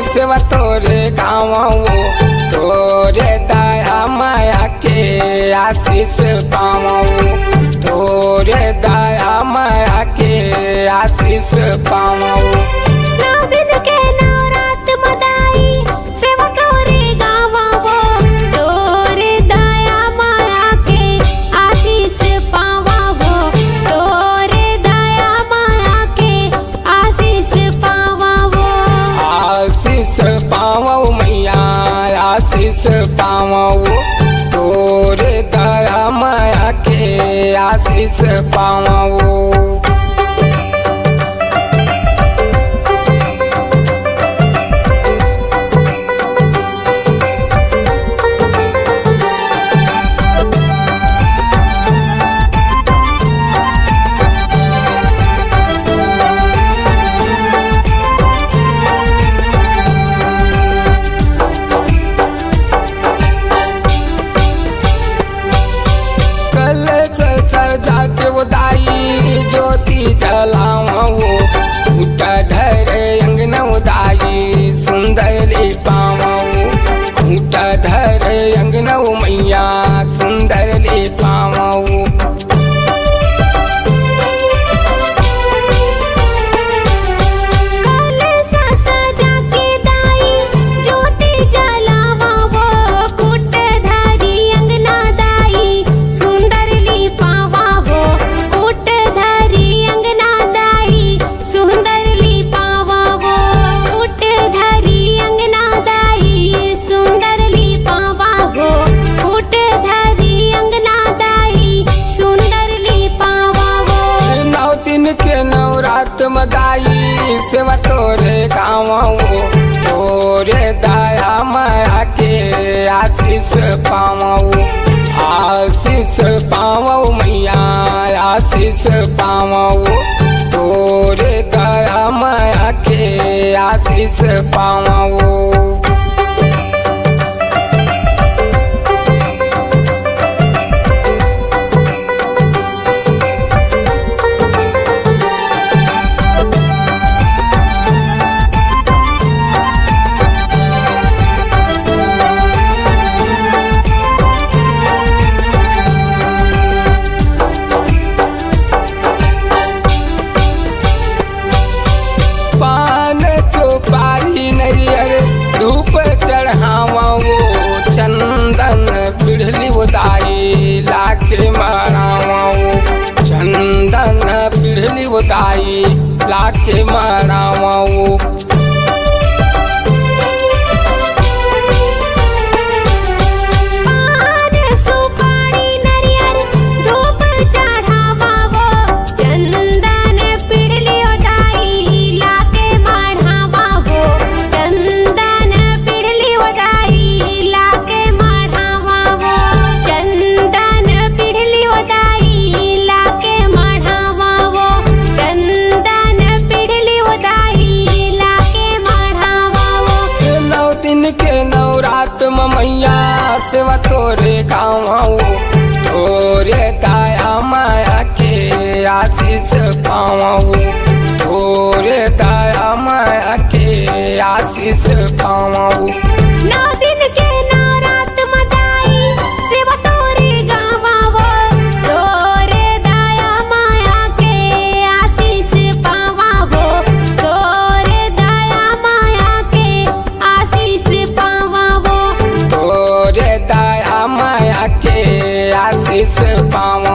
सेवा तोरे गाँवो तोरे दया माया के आशीष पावो तोरे दया माया के आशीष पावो। 9 दिन के नवरात मदाई सेवा तोरे गावो तोरे दया माया के आशीष पावो तोरे दया माया के आशीष पावो। आशीष पावो मैया आशीष पावो तोरे दया माया के आशीष पावो। सजा के उदाई ज्योति जलाओ फूट धर अंगन उदाई सुंदर पाओ फूट धर अंगन मैया सुंदर पाओ। मदाई सेवा तोरे गाँवो तोरे दया माया के आशीष पावो आशीष पावो मैया आशीष पावो तोरे दया माया के आशीष पावो। धूप चढ़ावो चंदन पिढ़ली उदाई लाके मरावो चंदन पिढ़ली उदाई लाके मरावो। के नवरात मैया सेवा तोरे गाँवो तोरे दया माया के आशीष पावो तोरे दया माया के आशीष पावो। 9 दिन के नवरात मदाई सेवा तोरे गावो तोरे दया माया के आशीष पावो तोरे दया माया के आशीष पावो तोरे दया माया के आशीष पावो।